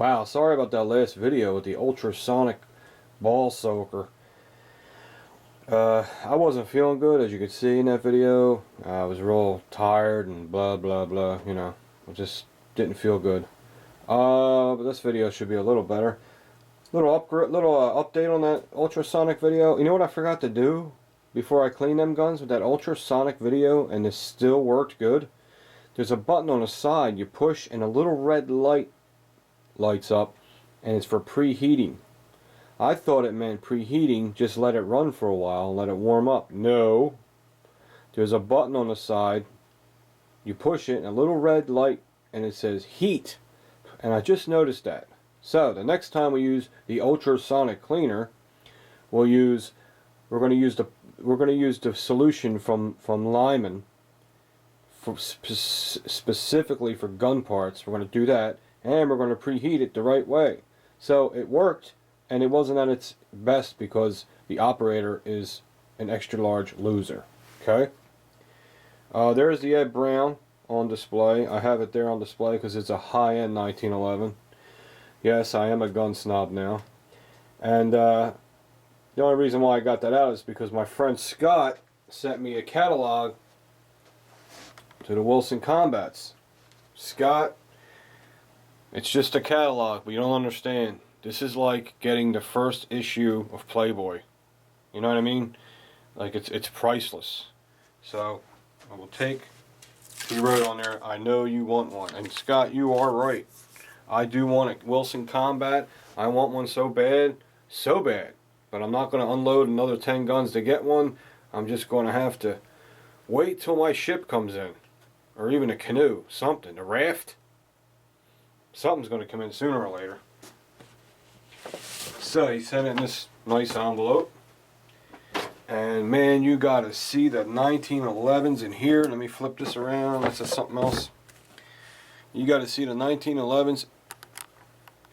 Wow, sorry about that last video with the ultrasonic ball soaker. I wasn't feeling good, as you could see in that video. I was real tired and blah blah blah, you know. I just didn't feel good. But this video should be a little better. Little update on that ultrasonic video. You know what I forgot to do before I cleaned them guns with that ultrasonic video, and this still worked good? There's a button on the side you push and a little red light lights up, and it's for preheating. I thought it meant preheating, just let it run for a while, let it warm up. No. There's a button on the side, you push it and a little red light and it says heat. And I just noticed that. So the next time we use the ultrasonic cleaner, we're going to use the solution from Lyman for specifically for gun parts. We're going to do that, and we're going to preheat it the right way. So it worked, and it wasn't at its best because the operator is an extra large loser. Okay. There's the Ed Brown on display. I have it there on display because it's a high-end 1911. Yes, I am a gun snob now. And the only reason why I got that out is because my friend Scott sent me a catalog to the Wilson Combats. Scott, it's just a catalog, but you don't understand. This is like getting the first issue of Playboy. You know what I mean? Like it's priceless. So I will take. He wrote on there, "I know you want one," and Scott, you are right. I do want a Wilson Combat. I want one so bad, but I'm not going to unload another 10 guns to get one. I'm just going to have to wait till my ship comes in, or even a canoe, something, a raft. Something's going to come in sooner or later. So he sent it in this nice envelope. And man, you got to see the 1911s in here. Let me flip this around. This is something else. You got to see the 1911s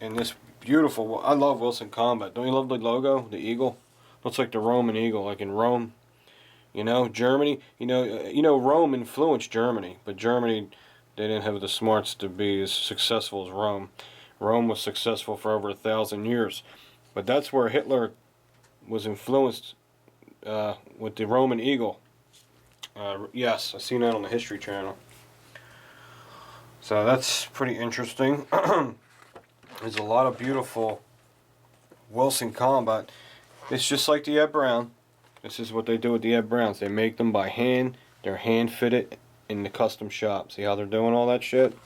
in this beautiful. I love Wilson Combat. Don't you love the logo, the eagle? Looks like the Roman eagle, like in Rome. You know, Germany. You know, Rome influenced Germany, but Germany, they didn't have the smarts to be as successful as Rome. Rome was successful for over 1,000 years, but that's where Hitler was influenced with the Roman eagle. Yes, I've seen that on the History Channel. So that's pretty interesting. There's a lot of beautiful Wilson Combat. It's just like the Ed Brown. This is what they do with the Ed Browns. They make them by hand. They're hand fitted in the custom shop. See how they're doing all that shit?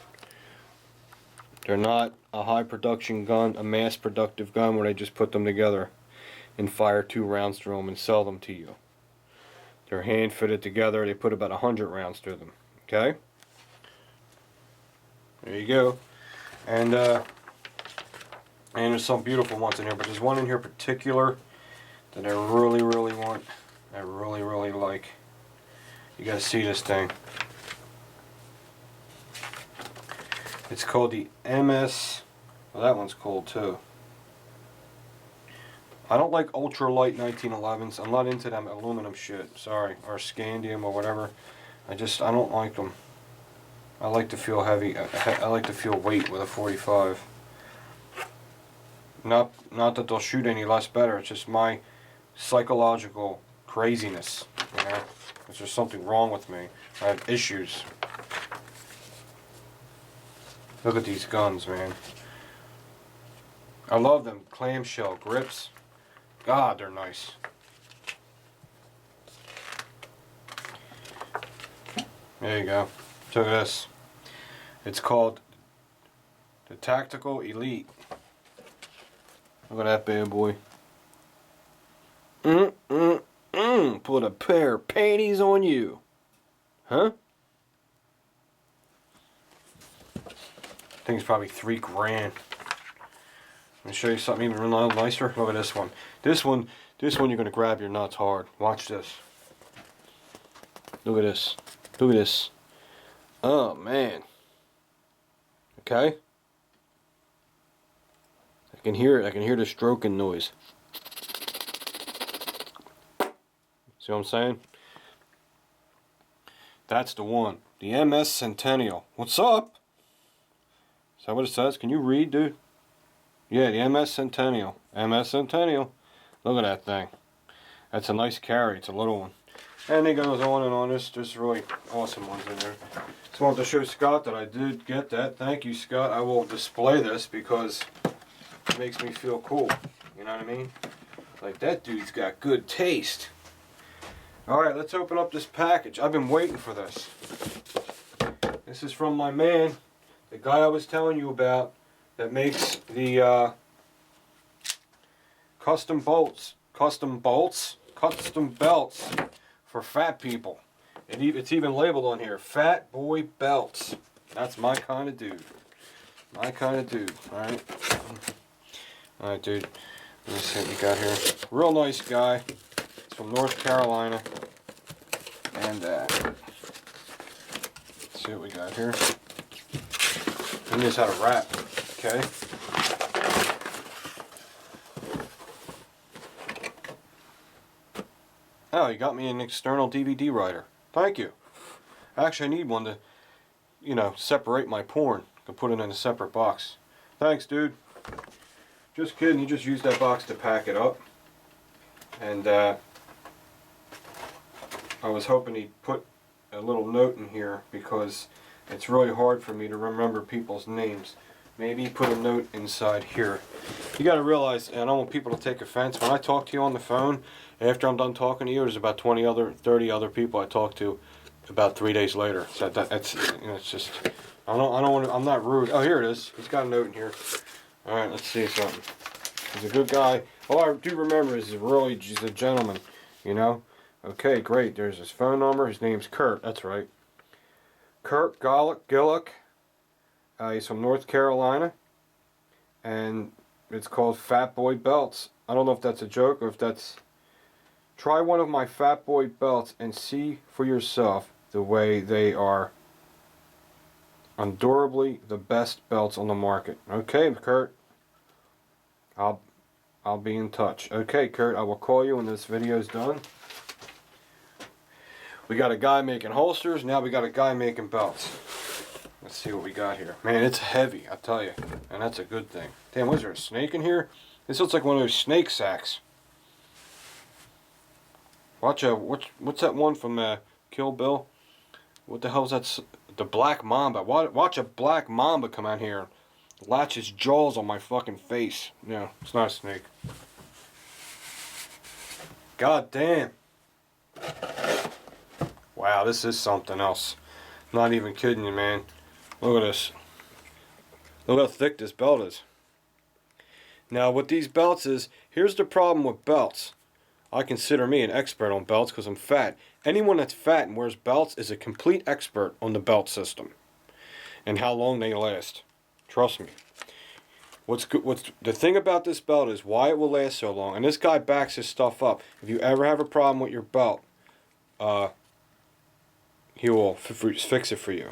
They're not a high production gun, a mass productive gun where they just put them together and fire 2 rounds through them and sell them to you. They're hand fitted together. They put about 100 rounds through them. Okay? There you go. And there's some beautiful ones in here, but there's one in here particular that I really want. I really like. You gotta see this thing. It's called the MS. Well, that one's cool too. I don't like ultralight 1911s. I'm not into them aluminum shit. Sorry, or scandium or whatever. I don't like them. I like to feel heavy. I like to feel weight with a 45. Not that they'll shoot any less better. It's just my psychological craziness. You know, there's just something wrong with me. I have issues. Look at these guns, man. I love them clamshell grips. God, they're nice. There you go. Look at this. It's called the Tactical Elite. Look at that bad boy. Put a pair of panties on you. Huh? Thing's probably $3 grand. Let me show you something even a little nicer. Look at this one. This one you're gonna grab your nuts hard. Watch this. Look at this. Look at this. Oh man. Okay. I can hear it. I can hear the stroking noise. See what I'm saying? That's the one. The MS Centennial. What's up? Is that what it says? Can you read, dude? Yeah, the MS Centennial. MS Centennial. Look at that thing. That's a nice carry. It's a little one. And it goes on and on. There's really awesome ones in there. Just wanted to show Scott that I did get that. Thank you, Scott. I will display this because it makes me feel cool. You know what I mean? Like, that dude's got good taste. Alright, let's open up this package. I've been waiting for this. This is from my man, the guy I was telling you about, that makes the custom belts for fat people. It's even labeled on here, Fat Boy Belts. That's my kind of dude. My kind of dude. Alright. Alright, dude. Let me see what we got here. Real nice guy. He's from North Carolina. And let's see what we got here. He knows how to rap. Okay. Oh, he got me an external DVD writer. Thank you. Actually, I need one to, you know, separate my porn. I can put it in a separate box. Thanks, dude. Just kidding. You just use that box to pack it up. And I was hoping he'd put a little note in here because it's really hard for me to remember people's names. Maybe put a note inside here. You got to realize, and I don't want people to take offense, when I talk to you on the phone, after I'm done talking to you, there's about 30 other people I talk to about 3 days later. So that's, you know, it's just, I don't want to, I'm not rude. Oh, here it is. He's got a note in here. All right, let's see something. He's a good guy. All I do remember is he's a gentleman, you know. Okay, great. There's his phone number. His name's Curt. That's right. Curt Gillock. He's from North Carolina, and it's called Fat Boy Belts. I don't know if that's a joke or if that's... Try one of my Fat Boy belts and see for yourself the way they are undoubtedly the best belts on the market. Okay, Curt. I'll be in touch. Okay, Curt, I will call you when this video is done. We got a guy making holsters, now we got a guy making belts. Let's see what we got here. Man, it's heavy, I tell you. And that's a good thing. Damn, was there a snake in here? This looks like one of those snake sacks. Watch what's that one from Kill Bill? What the hell is that? The Black Mamba. Watch a black mamba come out here and latch his jaws on my fucking face. No, it's not a snake. God damn. Wow, this is something else. Not even kidding you, man. Look at this. Look how thick this belt is. Now, with these belts is, here's the problem with belts. I consider me an expert on belts because I'm fat. Anyone that's fat and wears belts is a complete expert on the belt system and how long they last. Trust me. What's the thing about this belt is why it will last so long. And this guy backs his stuff up. If you ever have a problem with your belt, he will fix it for you.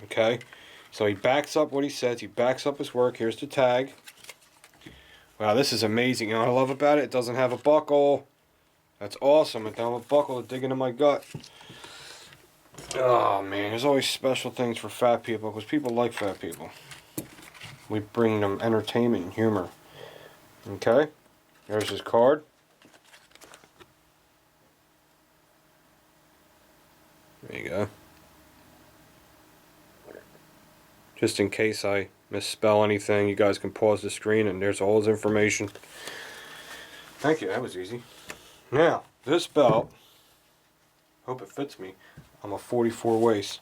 Okay? So he backs up what he says. He backs up his work. Here's the tag. Wow, this is amazing. You know what I love about it? It doesn't have a buckle. That's awesome. It doesn't have a buckle to dig into my gut. Oh, man. There's always special things for fat people because people like fat people. We bring them entertainment and humor. Okay? There's his card. There you go. Just in case I misspell anything, you guys can pause the screen and there's all his information. Thank you, that was easy. Now, this belt, hope it fits me, I'm a 44 waist,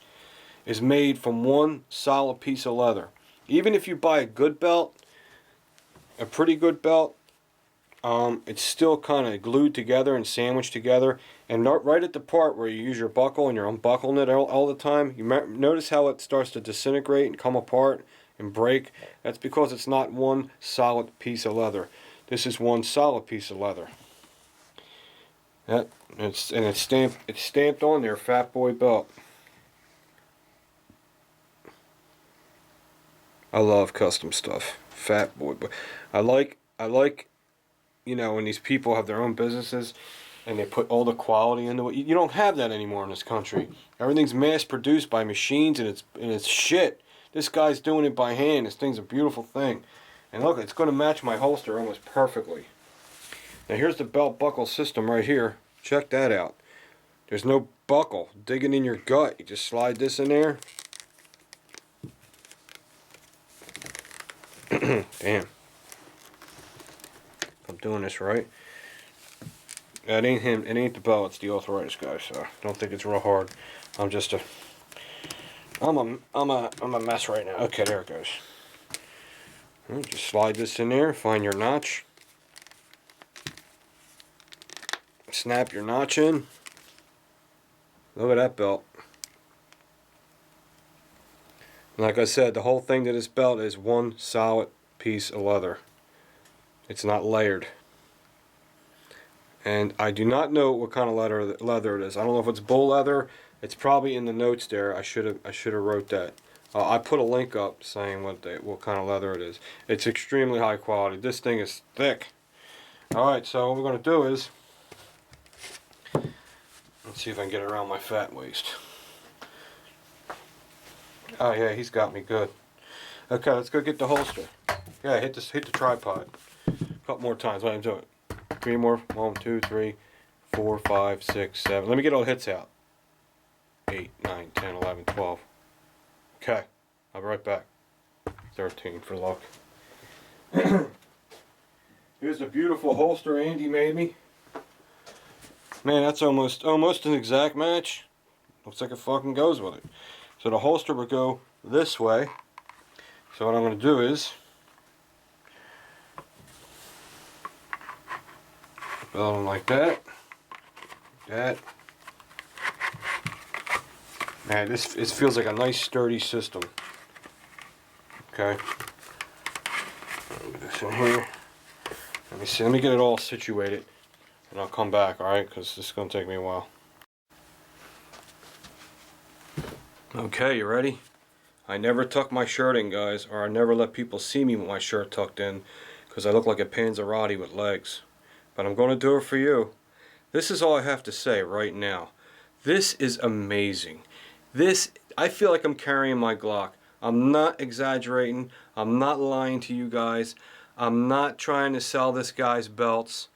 is made from one solid piece of leather. Even if you buy a good belt, a pretty good belt, it's still kind of glued together and sandwiched together. And not right at the part where you use your buckle and you're unbuckling it all the time, you notice how it starts to disintegrate and come apart and break. That's because it's not one solid piece of leather. This is one solid piece of leather. It's stamped on there, Fat Boy Belt. I love custom stuff. Fat Boy. I like, you know, when these people have their own businesses and they put all the quality into it. You don't have that anymore in this country. Everything's mass produced by machines and it's shit. This guy's doing it by hand. This thing's a beautiful thing. And look, it's going to match my holster almost perfectly. Now here's the belt buckle system right here. Check that out. There's no buckle digging in your gut. You just slide this in there. Damn. If I'm doing this right. It ain't him. It ain't the belt. It's the arthritis guy. So I don't think it's real hard. I'm just a. I'm a mess right now. Okay, there it goes. Just slide this in there. Find your notch. Snap your notch in. Look at that belt. Like I said, the whole thing to this belt is one solid piece of leather. It's not layered. And I do not know what kind of leather it is. I don't know if it's bull leather. It's probably in the notes there. I should have wrote that. I put a link up saying what kind of leather it is. It's extremely high quality. This thing is thick. All right, so what we're going to do is, let's see if I can get it around my fat waist. Oh yeah, he's got me good. Okay, let's go get the holster. Yeah, hit the tripod. A couple more times. Let him do it. 3 more. 1, 2, 3, 4, 5, 6, 7. Let me get all the hits out. 8, 9, 10, 11, 12. Okay, I'll be right back. 13 for luck. Here's a beautiful holster Andy made me. Man, that's almost an exact match. Looks like it fucking goes with it. So the holster would go this way. So what I'm going to do is build them like that. That. Man, it feels like a nice sturdy system. Okay. Put this in here. Let me see. Let me get it all situated, and I'll come back. All right, because this is going to take me a while. Okay, you ready? I never tuck my shirt in, guys, or I never let people see me with my shirt tucked in, because I look like a Panzerotti with legs. But I'm going to do it for you. This is all I have to say right now. This is amazing. I feel like I'm carrying my Glock. I'm not exaggerating. I'm not lying to you guys. I'm not trying to sell this guy's belts.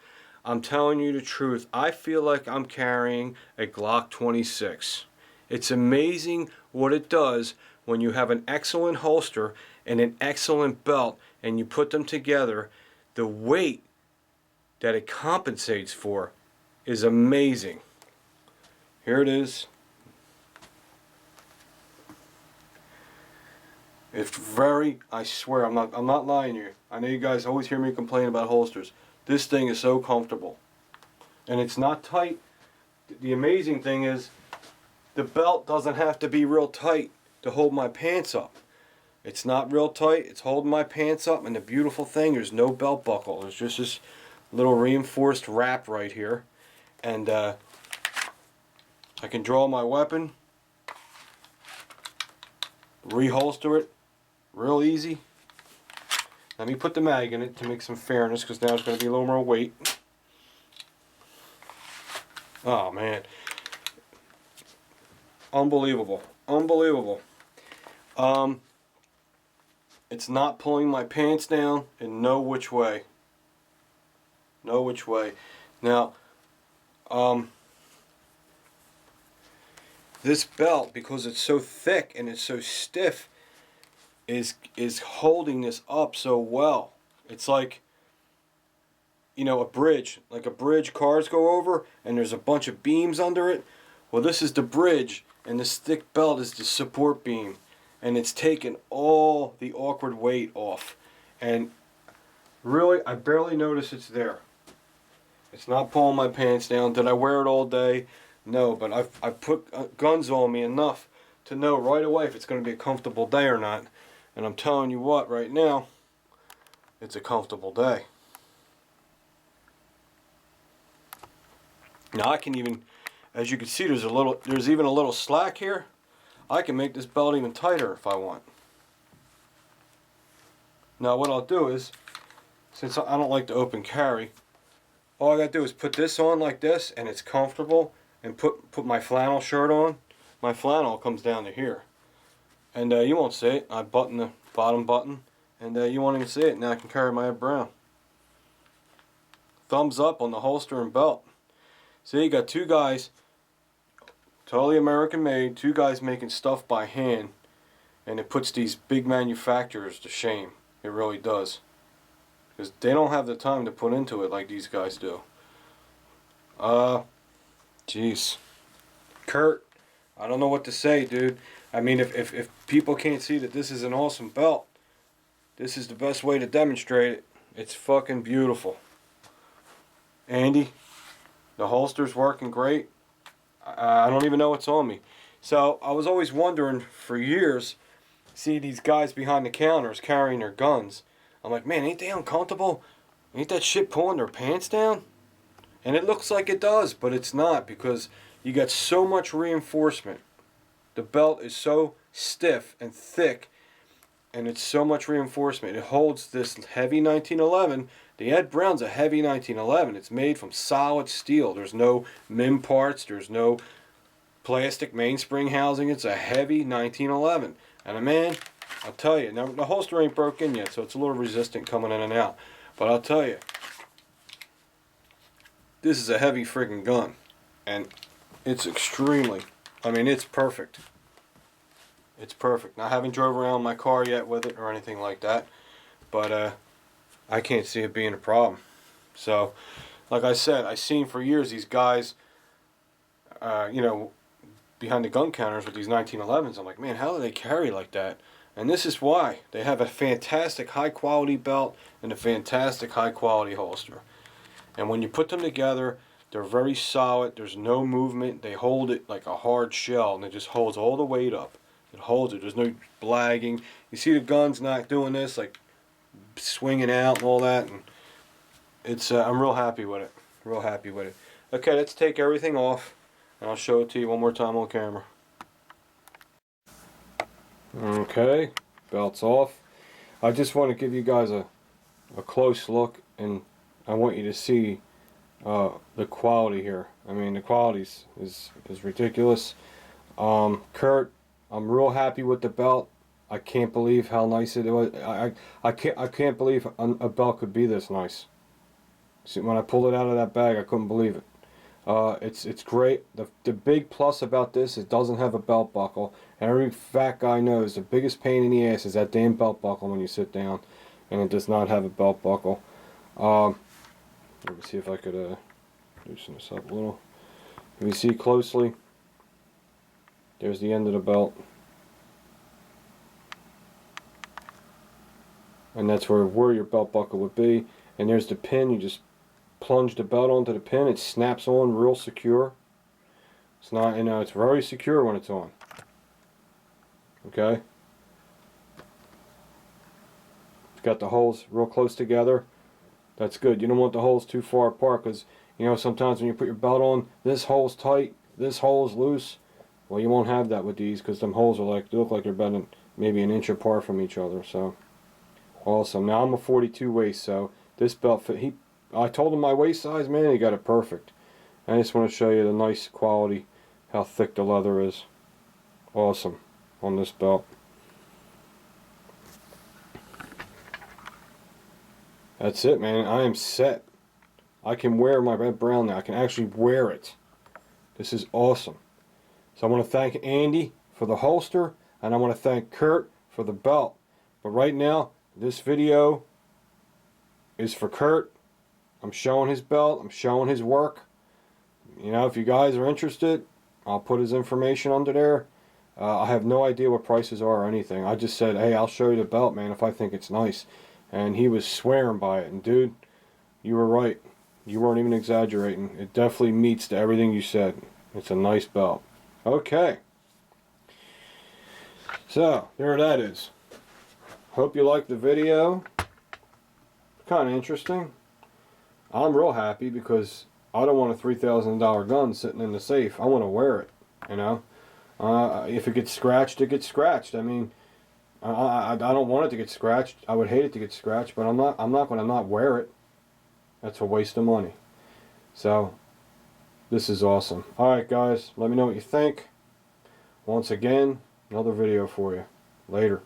I'm telling you the truth. I feel like I'm carrying a Glock 26. It's amazing what it does when you have an excellent holster and an excellent belt and you put them together. The weight that it compensates for is amazing. Here it is. It's very, I swear, I'm not lying to you. I know you guys always hear me complain about holsters. This thing is so comfortable. And it's not tight. The amazing thing is the belt doesn't have to be real tight to hold my pants up. It's not real tight. It's holding my pants up, and the beautiful thing, there's no belt buckle. There's just this little reinforced wrap right here. And I can draw my weapon, reholster it real easy. Let me put the mag in it to make some fairness, because now it's going to be a little more weight. Oh man, unbelievable, unbelievable. It's not pulling my pants down in no which way. No which way. Now, this belt, because it's so thick and it's so stiff, is holding this up so well. It's like, you know, a bridge. Like a bridge cars go over and there's a bunch of beams under it. Well, this is the bridge, and this thick belt is the support beam. And it's taken all the awkward weight off. And really, I barely notice it's there. It's not pulling my pants down. Did I wear it all day? No, but I've put guns on me enough to know right away if it's going to be a comfortable day or not. And I'm telling you what, right now, it's a comfortable day. Now I can even, as you can see, there's even a little slack here. I can make this belt even tighter if I want. Now what I'll do is, since I don't like to open carry, all I gotta do is put this on like this, and it's comfortable, and put my flannel shirt on. My flannel comes down to here. And you won't see it. I button the bottom button, And you won't even see it. Now I can carry my brown. Thumbs up on the holster and belt. See, you got two guys, totally American made, two guys making stuff by hand, and it puts these big manufacturers to shame. It really does. Because they don't have the time to put into it like these guys do. Jeez. Curt, I don't know what to say, dude. I mean, if people can't see that this is an awesome belt, this is the best way to demonstrate it. It's fucking beautiful. Andy, the holster's working great. I don't even know what's on me. So I was always wondering for years, see these guys behind the counters carrying their guns. I'm like, man, ain't they uncomfortable? Ain't that shit pulling their pants down? And it looks like it does, but it's not, because you got so much reinforcement. The belt is so stiff and thick, and it's so much reinforcement. It holds this heavy 1911. The Ed Brown's a heavy 1911. It's made from solid steel. There's no MIM parts. There's no plastic mainspring housing. It's a heavy 1911. And man, I'll tell you, now the holster ain't broken yet, so it's a little resistant coming in and out. But I'll tell you, this is a heavy friggin' gun. And it's extremely, I mean, it's perfect. It's perfect. Now, I haven't drove around my car yet with it or anything like that, but I can't see it being a problem. So, like I said, I've seen for years these guys, you know, behind the gun counters with these 1911s. I'm like, man, how do they carry like that? And this is why. They have a fantastic high-quality belt and a fantastic high-quality holster. And when you put them together, they're very solid. There's no movement. They hold it like a hard shell, and it just holds all the weight up. It holds it. There's no blagging. You see the gun's not doing this, like swinging out and all that. And it's I'm real happy with it. Real happy with it. Okay, let's take everything off, and I'll show it to you one more time on camera. Okay, belt's off. I just want to give you guys a close look, and I want you to see the quality here. I mean, the quality is ridiculous. Curt, I'm real happy with the belt. I can't believe how nice it was. I can't believe a belt could be this nice. See, when I pulled it out of that bag, I couldn't believe it. It's great. The big plus about this, it doesn't have a belt buckle. And every fat guy knows the biggest pain in the ass is that damn belt buckle when you sit down, and it does not have a belt buckle. Let me see if I could loosen this up a little. If you see closely, there's the end of the belt. And that's where your belt buckle would be. And there's the pin. You just plunge the belt onto the pin. It snaps on real secure. It's not, you know, it's very secure when it's on. Okay? It's got the holes real close together. That's good. You don't want the holes too far apart, because, you know, sometimes when you put your belt on, this hole's tight, this hole's loose. Well, you won't have that with these, because them holes are like, they look like they're about maybe an inch apart from each other. So, awesome. Now I'm a 42 waist, so this belt fit. I told him my waist size, man, he got it perfect. I just want to show you the nice quality, how thick the leather is. Awesome on this belt. That's it, man. I am set. I can wear my red brown now. I can actually wear it. This is awesome. So I want to thank Andy for the holster, and I want to thank Curt for the belt. But right now, this video is for Curt. I'm showing his belt. I'm showing his work. You know, if you guys are interested, I'll put his information under there. I have no idea what prices are or anything. I just said, hey, I'll show you the belt, man, if I think it's nice. And he was swearing by it. And dude, you were right. You weren't even exaggerating. It definitely meets to everything you said. It's a nice belt. Okay. So, there that is. Hope you liked the video. Kind of interesting. I'm real happy because I don't want a $3,000 gun sitting in the safe. I want to wear it, you know. If it gets scratched, it gets scratched. I mean, I don't want it to get scratched. I would hate it to get scratched, but I'm not going to not wear it. That's a waste of money. So, this is awesome. Alright guys, let me know what you think. Once again, another video for you. Later.